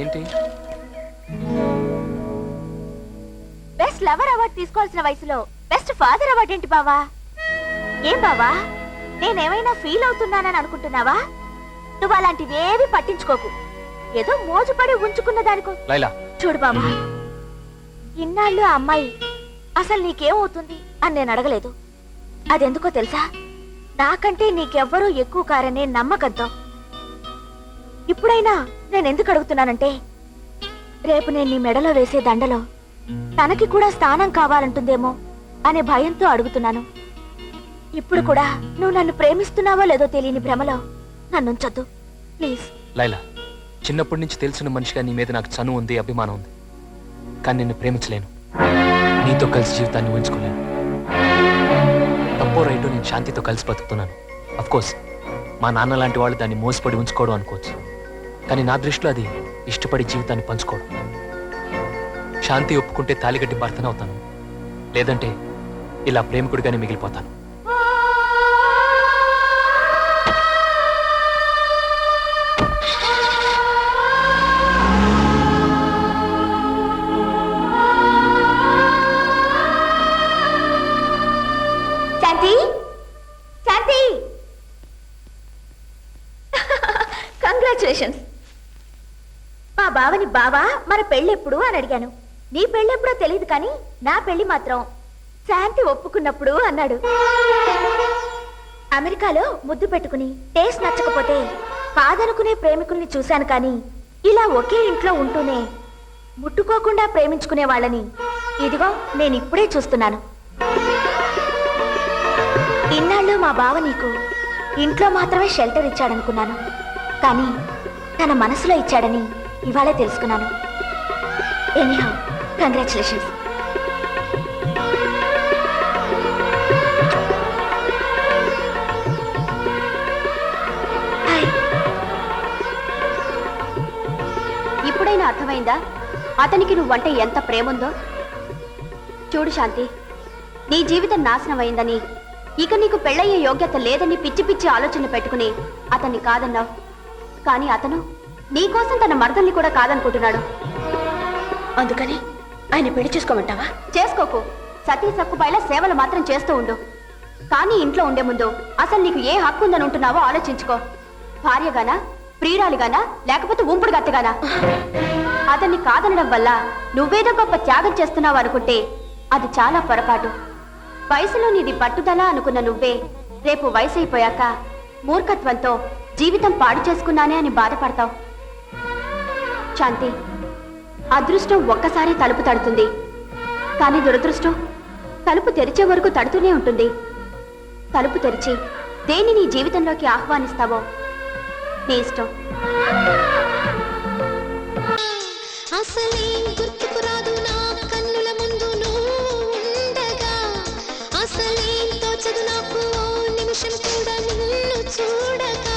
ఏంటి? Best lover award తీసుకోవాల్సిన వయసులో బెస్ట్ ఫాదర్ అవార్డు ఏంటి బావా? ఏం బావా, నేనేమైనా ఫీల్ అవుతున్నానని అనుకుంటున్నావా? నువ్వు అలాంటివేవి పట్టించుకోకు. ఏదో మోజుపడి ఉంచుకున్న దానికో. లైలా, చూడు బావా, ఇన్నాళ్ళు ఆ అమ్మాయి అసలు నీకేమవుతుంది అని నేను అడగలేదు. అదెందుకో తెలుసా? నాకంటే నీకెవ్వరూ ఎక్కువ కారనే నమ్మకంతో. ఇప్పుడైనా నేనెందుకు అడుగుతున్నానంటే, రేపు నేను నీ మెడలో వేసే దండలో తనకి కూడా స్థానం కావాలంటుందేమో అనే భయంతో అడుగుతున్నాను. ఇప్పుడు కూడా నువ్వు నన్ను ప్రేమిస్తున్నావో లేదో తెలియని భ్రమలో నన్నుంచొద్దు ప్లీజ్. లైలా, చిన్నప్పటి నుంచి తెలిసిన మనిషిగా నీ మీద నాకు చనువు ఉంది, అభిమానం ఉంది. కానీ నిన్ను ప్రేమించలేను, నీతో కలిసి జీవితాన్ని ఊహించుకోలేను. తప్పో రైటో నేను శాంతితో కలిసి బతుకుతున్నాను. అఫ్కోర్స్ మా నాన్న లాంటి వాళ్ళు దాన్ని మోసపడి ఉంచుకోవడం అనుకోవచ్చు, కానీ నా దృష్టిలో అది ఇష్టపడి జీవితాన్ని పంచుకోవడం. శాంతి ఒప్పుకుంటే తాలిగడ్డి భర్తన అవుతాను, లేదంటే ఇలా ప్రేమికుడిగానే మిగిలిపోతాను. శాంతి, శాంతి, కంగ్రాచులేషన్స్. మా బావని బావా మన పెళ్ళెప్పుడు అని అడిగాను. నీ పెళ్ళెప్పుడో తెలియదు, కానీ నా పెళ్లి మాత్రం శాంతి ఒప్పుకున్నప్పుడు అన్నాడు. అమెరికాలో ముద్దు పెట్టుకుని టేస్ట్ నచ్చకపోతే కాదనుకునే ప్రేమికుల్ని చూశాను, కానీ ఇలా ఒకే ఇంట్లో ఉంటూనే ముట్టుకోకుండా ప్రేమించుకునే వాళ్ళని ఇదిగో నేను ఇప్పుడే చూస్తున్నాను. ఇన్నాళ్ళు మా బావ నీకు ఇంట్లో మాత్రమే షెల్టర్ ఇచ్చాడనుకున్నాను, కానీ తన మనసులో ఇచ్చాడని ఇవాళే తెలుసుకున్నాను. Anyhow, congratulations. ఇప్పుడైనా అర్థమైందా అతనికి నువ్వంటే ఎంత ప్రేముందో? చూడు శాంతి, నీ జీవితం నాశనం అయిందని, ఇక నీకు పెళ్ళయ్యే యోగ్యత లేదని పిచ్చి పిచ్చి ఆలోచనలు పెట్టుకుని అతన్ని కాదన్నావు. కానీ అతను నీకోసం తన మర్దల్ని కూడా కాదనుకుంటున్నాడు. అందుకని ఆయన పెళ్లి చేసుకోమంటావా? చేసుకోకు. సతీ సక్కుపైలా సేవలు మాత్రం చేస్తూ ఉండు. కానీ ఇంట్లో ఉండే ముందు అసలు నీకు ఏ హక్కు ఉందని ఉంటున్నావో ఆలోచించుకో. భార్యగానా, ప్రియురాలిగానా, లేకపోతే ఉంపుడు గత్తగానా? అతన్ని కాదనడం వల్ల నువ్వేదో గొప్ప త్యాగం చేస్తున్నావు అనుకుంటే అది చాలా పొరపాటు. వయసులో నీది పట్టుదల అనుకున్న నువ్వే రేపు వయసు అయిపోయాక మూర్ఖత్వంతో జీవితం పాడు చేసుకున్నానే అని బాధపడతావు. శాంతి, అదృష్టం ఒక్కసారి తలుపు తడుతుంది, కానీ దురదృష్టం తలుపు తెరిచే వరకు తడుతూనే ఉంటుంది. తలుపు తెరిచి దేన్ని నీ జీవితంలోకి ఆహ్వానిస్తావో నీ ఇష్టం. అసలేం గుర్తుకురాదు నా కన్నుల ముందు నువ్వు ఉండగా, అసలేం తోచదు నాకు ఓ నిమిషం కూడా నిన్ను చూడగా.